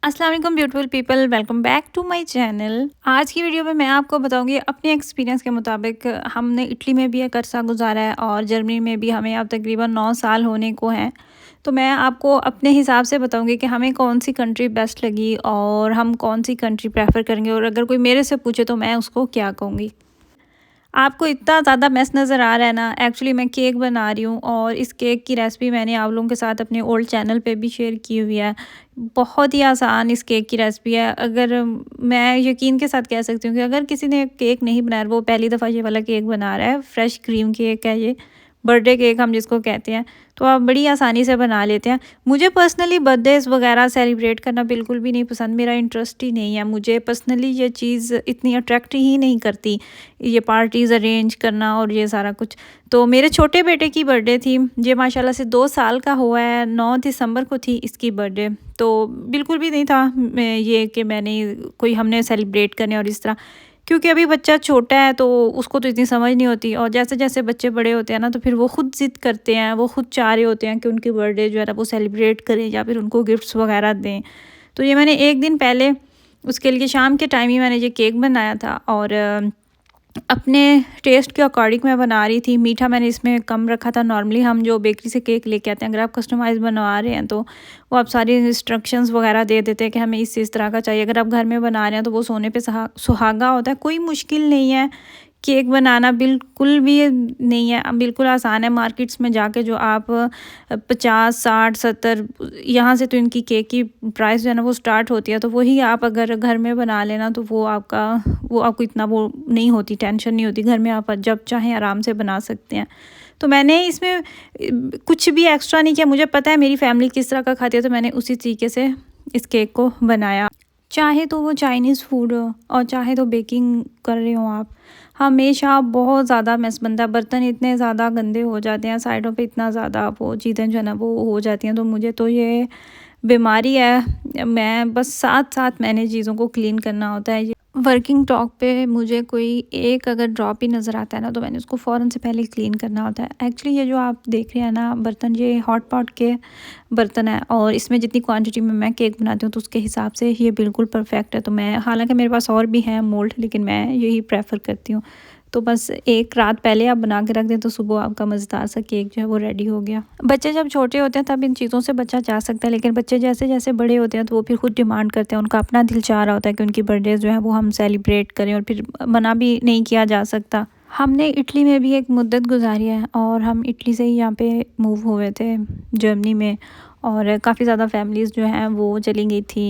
अस्सलाम वालेकुम beautiful people, welcome back to my channel. आज की वीडियो में मैं आपको बताऊंगी अपने एक्सपीरियंस के मुताबिक हमने इटली में भी एक अरसा गुजारा है और जर्मनी में भी हमें अब तकरीबन 9 साल होने को हैं। तो मैं आपको अपने हिसाब से बताऊंगी कि हमें कौन सी कंट्री बेस्ट लगी और हम कौन सी कंट्री प्रेफर करेंगे, और अगर कोई मेरे से पूछे तो मैं उसको क्या कहूँगी। आपको इतना ज़्यादा मेस नज़र आ रहा है ना, एक्चुअली मैं केक बना रही हूँ और इस केक की रेसिपी मैंने आप लोगों के साथ अपने ओल्ड चैनल पे भी शेयर की हुई है। बहुत ही आसान इस केक की रेसिपी है। अगर मैं यकीन के साथ कह सकती हूँ कि अगर किसी ने केक नहीं बनाया, वो पहली दफ़ा ये वाला केक बना रहा है, फ्रेश क्रीम केक है ये, बर्थडे केक हम जिसको कहते हैं, तो आप बड़ी आसानी से बना लेते हैं। मुझे पर्सनली बर्थडेज़ वगैरह सेलिब्रेट करना बिल्कुल भी नहीं पसंद, मेरा इंटरेस्ट ही नहीं है। मुझे पर्सनली ये चीज़ इतनी अट्रैक्ट ही नहीं करती, ये पार्टीज़ अरेंज करना और ये सारा कुछ। तो मेरे छोटे बेटे की बर्थडे थी, ये माशाल्लाह से 2 साल का हुआ है, 9 दिसंबर को थी इसकी बर्थडे। तो बिल्कुल भी नहीं था ये कि मैंने कोई हमने सेलिब्रेट करने और इस तरह, क्योंकि अभी बच्चा छोटा है तो उसको तो इतनी समझ नहीं होती, और जैसे-जैसे बच्चे बड़े होते हैं ना, तो फिर वो खुद ज़िद करते हैं, वो खुद चाह रहे होते हैं कि उनकी बर्थडे जो है ना वो सेलिब्रेट करें या फिर उनको गिफ्ट्स वगैरह दें। तो ये मैंने 1 दिन पहले उसके लिए शाम के टाइम ही मैंने ये केक बनाया था, और अपने टेस्ट के अकॉर्डिंग मैं बना रही थी। मीठा मैंने इसमें कम रखा था। नॉर्मली हम जो बेकरी से केक लेके आते हैं, अगर आप कस्टमाइज़ बनवा रहे हैं तो वो आप सारी इंस्ट्रक्शंस वगैरह दे देते हैं कि हमें इस तरह का चाहिए। अगर आप घर में बना रहे हैं तो वो सोने पे सुहागा होता है। कोई मुश्किल नहीं है केक बनाना, बिल्कुल भी नहीं है, बिल्कुल आसान है। मार्केट्स में जाके जो आप 50, 60, 70 यहाँ से तो इनकी केक की प्राइस जो है ना वो स्टार्ट होती है, तो वही आप अगर घर में बना लेना तो वो आपको इतना वो नहीं होती, टेंशन नहीं होती। घर में आप जब चाहें आराम से बना सकते हैं। तो मैंने इसमें कुछ भी एक्स्ट्रा नहीं किया। मुझे पता है मेरी फैमिली किस तरह का खाती है, तो मैंने उसी तरीके से इस केक को बनाया। चाहे तो वो चाइनीज़ फूड हो और चाहे तो बेकिंग कर रहे हो आप, हमेशा बहुत ज़्यादा मेस बनता है। बर्तन इतने ज़्यादा गंदे हो जाते हैं, साइडों पे इतना ज़्यादा वो चीज़ें जो है ना वो हो जाती हैं। तो मुझे तो ये बीमारी है, मैं बस साथ-साथ मैंने चीज़ों को क्लीन करना होता है। ये वर्किंग टॉक पे मुझे कोई एक अगर ड्रॉप ही नज़र आता है ना, तो मैंने उसको फ़ौरन से पहले क्लीन करना होता है। एक्चुअली ये जो आप देख रहे हैं ना बर्तन, ये हॉट पॉट के बर्तन है, और इसमें जितनी क्वांटिटी में मैं केक बनाती हूँ तो उसके हिसाब से ये बिल्कुल परफेक्ट है। तो मैं, हालांकि मेरे पास और भी हैं मोल्ड, लेकिन मैं यही प्रेफर करती हूँ। तो बस एक रात पहले आप बना के रख दें तो सुबह आपका मज़ेदार सा केक जो है वो रेडी हो गया। बच्चे जब छोटे होते हैं तब इन चीज़ों से बचा जा सकता है, लेकिन बच्चे जैसे जैसे बड़े होते हैं तो वो फिर खुद डिमांड करते हैं, उनका अपना दिल चाह रहा होता है कि उनकी बर्थडे जो है वो हम सेलिब्रेट करें, और फिर मना भी नहीं किया जा सकता। हमने इटली में भी एक मुद्दत गुजारी है, और हम इटली से ही यहाँ पे मूव हुए थे जर्मनी में, और काफ़ी ज़्यादा फैमिलीज़ जो हैं वो चली गई थी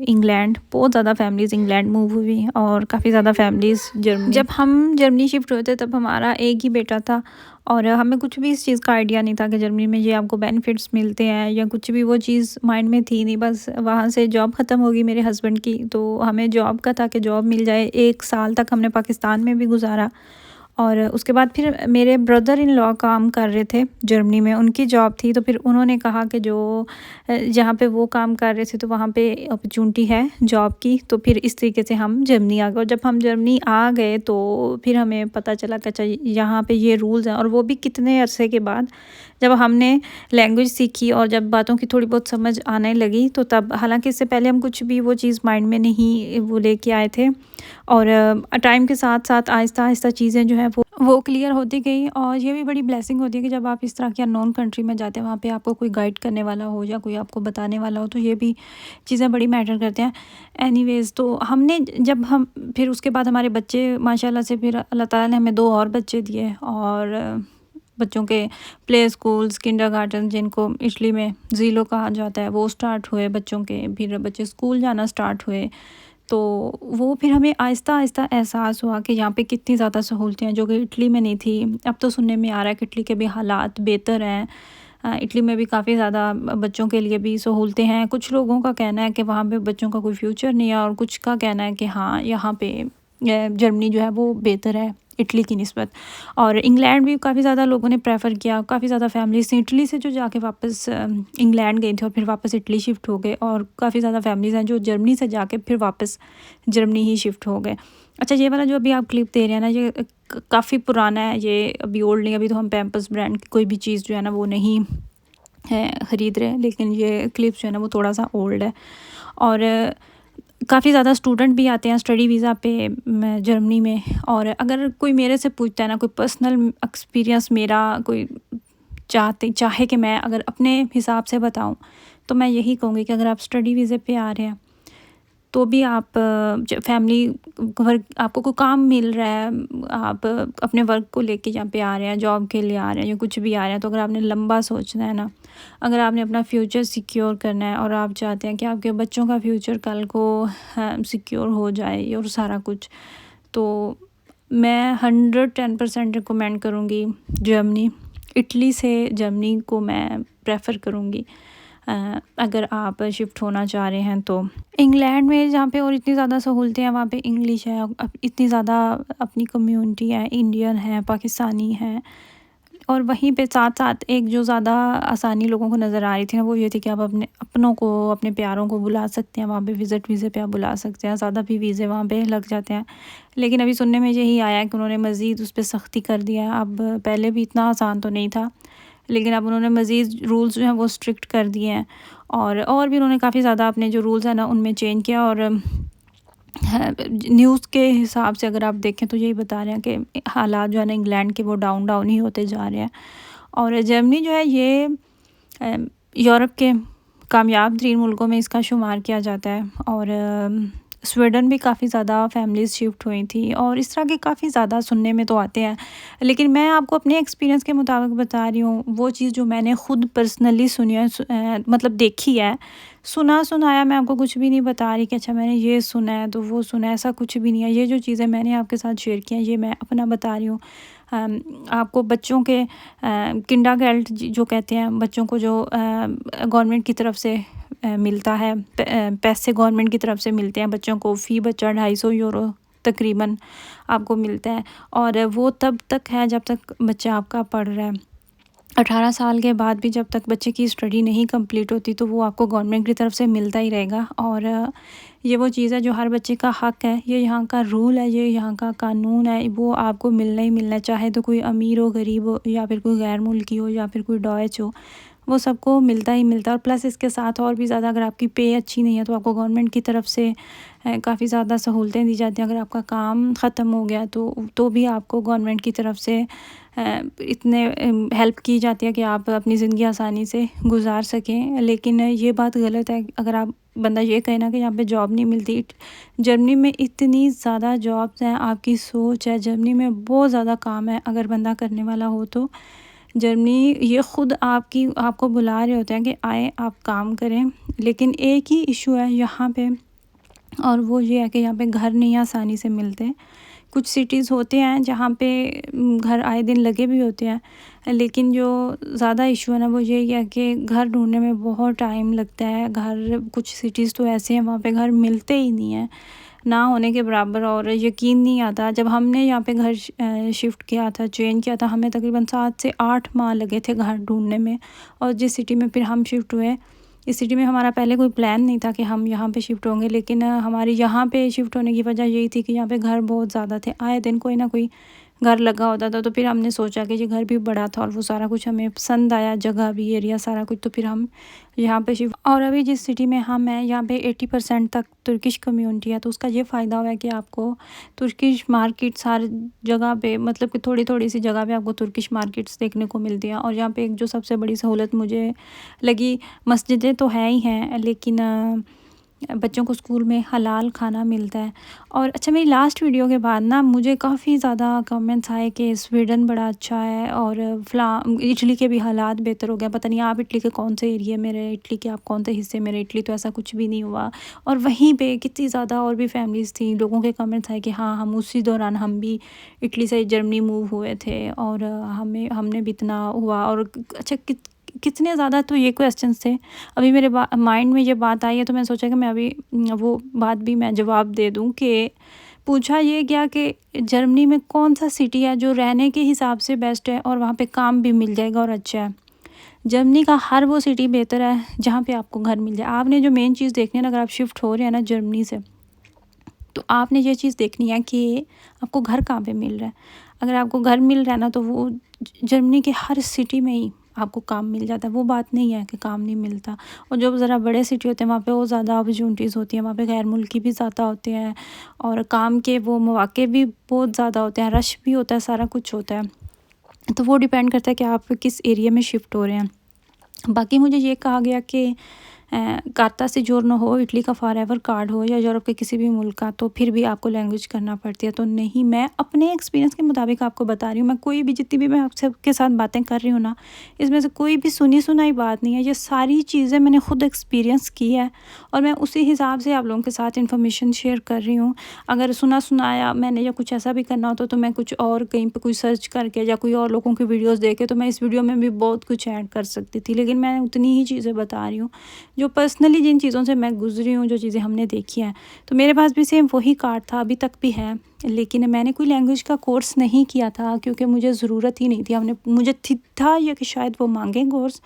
इंग्लैंड। बहुत ज़्यादा फैमिलीज़ इंग्लैंड मूव हुई और काफ़ी ज़्यादा फैमिलीज़ जर्मनी। जब हम जर्मनी शिफ्ट हुए थे तब हमारा एक ही बेटा था, और हमें कुछ भी इस चीज़ का आइडिया नहीं था कि जर्मनी में ये आपको बेनिफिट्स मिलते हैं या कुछ भी, वो चीज़ माइंड में थी नहीं। बस वहाँ से जॉब ख़त्म होगी मेरे हस्बैंड की, तो हमें जॉब का था कि जॉब मिल जाए। 1 साल तक हमने पाकिस्तान में भी गुजारा, और उसके बाद फिर मेरे ब्रदर इन लॉ काम कर रहे थे जर्मनी में, उनकी जॉब थी। तो फिर उन्होंने कहा कि जो जहाँ पे वो काम कर रहे थे तो वहाँ पे अपॉर्चुनिटी है जॉब की, तो फिर इस तरीके से हम जर्मनी आ गए। और जब हम जर्मनी आ गए तो फिर हमें पता चला कि अच्छा यहाँ पे ये रूल्स हैं, और वो भी कितने अरसे के बाद, जब हमने लैंग्वेज सीखी और जब बातों की थोड़ी बहुत समझ आने लगी। तो तब, हालांकि इससे पहले हम कुछ भी वो चीज़ माइंड में नहीं वो लेके आए थे, और टाइम के साथ साथ आहिस्ता आहिस्ता चीज़ें जो है वो क्लियर होती गई। और ये भी बड़ी ब्लेसिंग होती है कि जब आप इस तरह की अननोन कंट्री में जाते हैं, वहाँ पे आपको कोई गाइड करने वाला हो या कोई आपको बताने वाला हो, तो ये भी चीज़ें बड़ी मैटर करते हैं। एनीवेज़, तो हमने जब हम फिर उसके बाद हमारे बच्चे माशाल्लाह से, फिर अल्लाह ताला ने हमें 2 और बच्चे दिए, और बच्चों के प्ले स्कूल्स, किंडरगार्टन जिनको इटली में ज़ीलो कहा जाता है, वो स्टार्ट हुए बच्चों के। फिर बच्चे स्कूल जाना स्टार्ट हुए, तो वो फिर हमें आहिस्ता-आहिस्ता एहसास हुआ कि यहाँ पे कितनी ज़्यादा सहूलतें हैं जो कि इटली में नहीं थी। अब तो सुनने में आ रहा है कि इटली के भी हालात बेहतर हैं। इटली में भी काफ़ी ज़्यादा बच्चों के लिए भी सहूलतें हैं। कुछ लोगों का कहना है कि वहाँ पे बच्चों का कोई फ्यूचर नहीं है, और कुछ का कहना है कि हाँ, यहाँ पे जर्मनी जो है वो बेहतर है इटली की निस्बत। और इंग्लैंड भी काफ़ी ज़्यादा लोगों ने प्रेफर किया। काफ़ी ज़्यादा फैमिलीज़ थी इटली से जो जाके वापस इंग्लैंड गई थी और फिर वापस इटली शिफ्ट हो गए, और काफ़ी ज़्यादा फैमिलीज़ हैं जो जर्मनी से जाके फिर वापस जर्मनी ही शिफ्ट हो गए। अच्छा, ये वाला जो अभी आप क्लिप दे रहे हैं ना, ये काफ़ी पुराना है, ये अभी ओल्ड नहीं। अभी तो हम पैम्पर्स ब्रांड की कोई भी चीज़ जो है ना वो नहीं ख़रीद रहे हैं, लेकिन ये क्लिप्स जो है ना वो थोड़ा सा ओल्ड है। और काफ़ी ज़्यादा स्टूडेंट भी आते हैं स्टडी वीज़ा पे जर्मनी में। और अगर कोई मेरे से पूछता है ना, कोई पर्सनल एक्सपीरियंस मेरा कोई चाहे कि मैं अगर अपने हिसाब से बताऊं, तो मैं यही कहूँगी कि अगर आप स्टडी वीज़े पे आ रहे हैं तो भी आप फैमिली वर्क, आपको कोई काम मिल रहा है, आप अपने वर्क को लेके यहाँ पे आ रहे हैं, जॉब के लिए आ रहे हैं या कुछ भी आ रहे हैं, तो अगर आपने लंबा सोचना है ना, अगर आपने अपना फ्यूचर सिक्योर करना है और आप चाहते हैं कि आपके बच्चों का फ्यूचर कल को सिक्योर हो जाए और सारा कुछ, तो मैं 110% रिकमेंड करूँगी जर्मनी। इटली से जर्मनी को मैं प्रेफर करूँगी अगर आप शिफ्ट होना चाह रहे हैं तो। इंग्लैंड में जहाँ पे और इतनी ज़्यादा सहूलतें हैं, वहाँ पे इंग्लिश है, इतनी ज़्यादा अपनी कम्युनिटी है, इंडियन है, पाकिस्तानी है। और वहीं पे साथ साथ एक जो ज़्यादा आसानी लोगों को नज़र आ रही थी ना, वो ये थी कि आप अपने अपनों को, अपने प्यारों को बुला सकते हैं वहाँ पे, विज़िट वीज़े पे आप बुला सकते हैं, ज़्यादा भी वीज़े वहाँ पे लग जाते हैं। लेकिन अभी सुनने में यही आया है कि उन्होंने मज़ीद उस पर सख्ती कर दिया है। अब पहले भी इतना आसान तो नहीं था, लेकिन अब उन्होंने मज़ीद रूल्स जो हैं वो स्ट्रिक्ट कर दिए हैं। और भी उन्होंने काफ़ी ज़्यादा अपने जो रूल्स हैं ना उनमें चेंज किया। और न्यूज़ के हिसाब से अगर आप देखें तो यही बता रहे हैं कि हालात जो है ना इंग्लैंड के वो डाउन डाउन ही होते जा रहे हैं। और जर्मनी जो है ये यूरोप के कामयाब 3 मुल्कों में इसका शुमार किया जाता है। और स्वीडन भी काफ़ी ज़्यादा फैमिलीज़ शिफ्ट हुई थी, और इस तरह के काफ़ी ज़्यादा सुनने में तो आते हैं। लेकिन मैं आपको अपने एक्सपीरियंस के मुताबिक बता रही हूँ, वो चीज़ जो मैंने खुद पर्सनली सुनी है, मतलब देखी है। सुनाया मैं आपको कुछ भी नहीं बता रही कि अच्छा मैंने ये सुना है तो वो सुना है, ऐसा कुछ भी नहीं है। ये जो चीज़ें मैंने आपके साथ शेयर की हैं, ये मैं अपना बता रही हूँ। आपको बच्चों के किंडरगार्टन जो कहते हैं, बच्चों को जो गवर्नमेंट की तरफ से मिलता है, पैसे गवर्नमेंट की तरफ से मिलते हैं बच्चों को, फ़ी बच्चा 250 यूरो तकरीबन आपको मिलता है। और वो तब तक है जब तक बच्चा आपका पढ़ रहा है। 18 साल के बाद भी जब तक बच्चे की स्टडी नहीं कंप्लीट होती, तो वो आपको गवर्नमेंट की तरफ से मिलता ही रहेगा। और ये वो चीज़ है जो हर बच्चे का हक़ है, ये यहाँ का रूल है, ये यहाँ का कानून है, वो आपको मिलना ही मिलना है, चाहे तो कोई अमीर हो, गरीब हो, या फिर कोई गैर मुल्की हो, या फिर कोई डॉयच हो, वो सबको मिलता ही मिलता है। और प्लस इसके साथ और भी ज़्यादा, अगर आपकी पे अच्छी नहीं है तो आपको गवर्नमेंट की तरफ से काफ़ी ज़्यादा सहूलतें दी जाती हैं। अगर आपका काम ख़त्म हो गया तो भी आपको गवर्नमेंट की तरफ से इतने हेल्प की जाती है कि आप अपनी ज़िंदगी आसानी से गुजार सकें। लेकिन ये बात गलत है अगर आप बंदा ये कहे ना कि यहाँ पे जॉब नहीं मिलती। जर्मनी में इतनी ज़्यादा जॉब्स हैं, आपकी सोच है, जर्मनी में बहुत ज़्यादा काम है अगर बंदा करने वाला हो तो। जर्मनी ये ख़ुद आपको बुला रहे होते हैं कि आए आप काम करें। लेकिन एक ही इशू है यहाँ पे, और वो ये है कि यहाँ पे घर नहीं आसानी से मिलते। कुछ सिटीज़ होते हैं जहाँ पे घर आए दिन लगे भी होते हैं, लेकिन जो ज़्यादा इशू है ना वो यही है कि घर ढूंढने में बहुत टाइम लगता है। घर कुछ सिटीज़ तो ऐसे हैं वहाँ पे घर मिलते ही नहीं हैं, ना होने के बराबर। और यकीन नहीं आता, जब हमने यहाँ पे घर शिफ्ट किया था, चेंज किया था, हमें तकरीबन 7 से 8 माह लगे थे घर ढूंढने में। और जिस सिटी में फिर हम शिफ्ट हुए, इस सिटी में हमारा पहले कोई प्लान नहीं था कि हम यहाँ पे शिफ्ट होंगे, लेकिन हमारी यहाँ पे शिफ्ट होने की वजह यही थी कि यहाँ पे घर बहुत ज़्यादा थे, आए दिन कोई ना कोई घर लगा होता था। तो फिर हमने सोचा कि ये घर भी बड़ा था और वो सारा कुछ हमें पसंद आया, जगह भी, एरिया, सारा कुछ, तो फिर हम यहाँ पे शिफ्ट। और अभी जिस सिटी में हम हैं यहाँ पे 80% तक तुर्किश कम्युनिटी है, तो उसका ये फ़ायदा हुआ है कि आपको तुर्किश मार्केट्स हर जगह पे, मतलब कि थोड़ी थोड़ी सी जगह पे आपको तुर्किश मार्केट्स देखने को मिलती हैं। और यहाँ पे एक जो सबसे बड़ी सहूलत मुझे लगी, मस्जिदें तो हैं ही हैं, लेकिन बच्चों को स्कूल में हलाल खाना मिलता है। और अच्छा, मेरी लास्ट वीडियो के बाद ना मुझे काफ़ी ज़्यादा कमेंट्स आए कि स्वीडन बड़ा अच्छा है और इटली के भी हालात बेहतर हो गए। पता नहीं आप इटली के कौन से एरिया में रहे, इटली के आप कौन से हिस्से में रहे। इटली तो ऐसा कुछ भी नहीं हुआ। और वहीं पे कितनी ज़्यादा और भी फैमिलीज़ थी, लोगों के कमेंट्स आए कि हाँ, हम उसी दौरान हम भी इटली से जर्मनी मूव हुए थे और हमने भी इतना हुआ। और अच्छा, कितने ज़्यादा तो ये क्वेश्चंस थे। अभी मेरे माइंड में ये बात आई है, तो मैं सोचा कि मैं अभी वो बात भी मैं जवाब दे दूं। कि पूछा ये गया कि जर्मनी में कौन सा सिटी है जो रहने के हिसाब से बेस्ट है और वहाँ पे काम भी मिल जाएगा और अच्छा है। जर्मनी का हर वो सिटी बेहतर है जहाँ पे आपको घर मिल जाए। आपने जो मेन चीज़ देखनी है ना, अगर आप शिफ्ट हो रहे हैं ना जर्मनी से, तो आपने ये चीज़ देखनी है कि आपको घर कहाँ पे मिल रहा है। अगर आपको घर मिल रहा है ना, तो वो जर्मनी के हर सिटी में ही आपको काम मिल जाता है, वो बात नहीं है कि काम नहीं मिलता। और जो ज़रा बड़े सिटी होते हैं वहाँ पे वो ज़्यादा अपॉर्चुनिटीज़ होती हैं, वहाँ पे गैर मुल्की भी ज़्यादा होते हैं और काम के वो मौके भी बहुत ज़्यादा होते हैं, रश भी होता है, सारा कुछ होता है। तो वो डिपेंड करता है कि आप किस एरिया में शिफ्ट हो रहे हैं। बाकी मुझे ये कहा गया कि कार्ता से जोड़ना हो, इटली का फॉरएवर कार्ड हो या यूरोप के किसी भी मुल्क का, तो फिर भी आपको लैंग्वेज करना पड़ती है। तो नहीं, मैं अपने एक्सपीरियंस के मुताबिक आपको बता रही हूँ। मैं कोई भी जितनी भी मैं आपसे के साथ बातें कर रही हूँ ना, इसमें से कोई भी सुनी सुनाई बात नहीं है। ये सारी चीज़ें मैंने खुद एक्सपीरियंस की है और मैं उसी हिसाब से आप लोगों के साथ इन्फॉर्मेशन शेयर कर रही हूँ। अगर सुना सुनाया मैंने या कुछ ऐसा भी करना होता तो मैं कुछ और कहीं पे कोई सर्च करके या कोई और लोगों की वीडियोस देख के तो मैं इस वीडियो में भी बहुत कुछ ऐड कर सकती थी, लेकिन मैं उतनी ही चीज़ें बता रही हूँ जो पर्सनली जिन चीज़ों से मैं गुजरी हूँ, जो चीज़ें हमने देखी हैं। तो मेरे पास भी सेम वही कार्ड था, अभी तक भी है, लेकिन मैंने कोई लैंग्वेज का कोर्स नहीं किया था क्योंकि मुझे ज़रूरत ही नहीं थी। हमने मुझे था ये कि शायद वो मांगें कोर्स,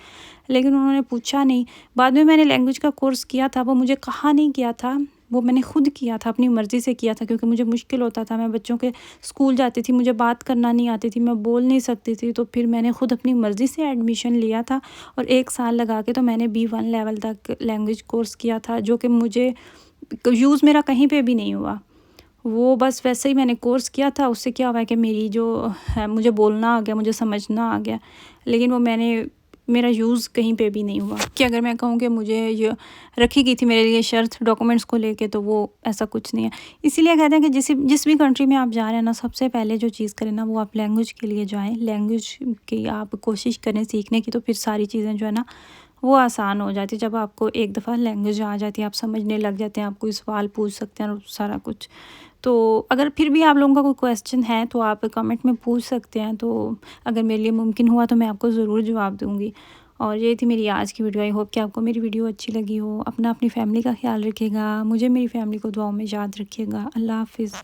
लेकिन उन्होंने पूछा नहीं। बाद में मैंने लैंग्वेज का कोर्स किया था, वो मुझे कहा नहीं किया था, वो मैंने खुद किया था, अपनी मर्ज़ी से किया था क्योंकि मुझे मुश्किल होता था। मैं बच्चों के स्कूल जाती थी, मुझे बात करना नहीं आती थी, मैं बोल नहीं सकती थी, तो फिर मैंने खुद अपनी मर्ज़ी से एडमिशन लिया था और 1 साल लगा के तो मैंने B1 लेवल तक लैंग्वेज कोर्स किया था, जो कि मुझे यूज़ मेरा कहीं पे भी नहीं हुआ। वो बस वैसे ही मैंने कोर्स किया था, उससे क्या हुआ है कि मेरी जो है मुझे बोलना आ गया, मुझे समझना आ गया, लेकिन वो मेरा यूज़ कहीं पे भी नहीं हुआ। कि अगर मैं कहूँ कि मुझे ये रखी गई थी मेरे लिए शर्त डॉक्यूमेंट्स को लेके, तो वो ऐसा कुछ नहीं है। इसीलिए कहते हैं कि जिस भी कंट्री में आप जा रहे हैं ना, सबसे पहले जो चीज़ करें ना वो आप लैंग्वेज के लिए जाएँ, लैंग्वेज की आप कोशिश करें सीखने की, तो फिर सारी चीज़ें जो है ना वो आसान हो जाती है। जब आपको एक दफ़ा लैंग्वेज आ जाती है, आप समझने लग जाते हैं, आप कोई सवाल पूछ सकते हैं और सारा कुछ। तो अगर फिर भी आप लोगों का कोई क्वेश्चन है तो आप कमेंट में पूछ सकते हैं, तो अगर मेरे लिए मुमकिन हुआ तो मैं आपको ज़रूर जवाब दूँगी। और ये थी मेरी आज की वीडियो। आई होप कि आपको मेरी वीडियो अच्छी लगी हो। अपनी फैमिली का ख्याल रखिएगा, मुझे मेरी फैमिली को दुआओं में याद रखिएगा। अल्लाह हाफ़िज़।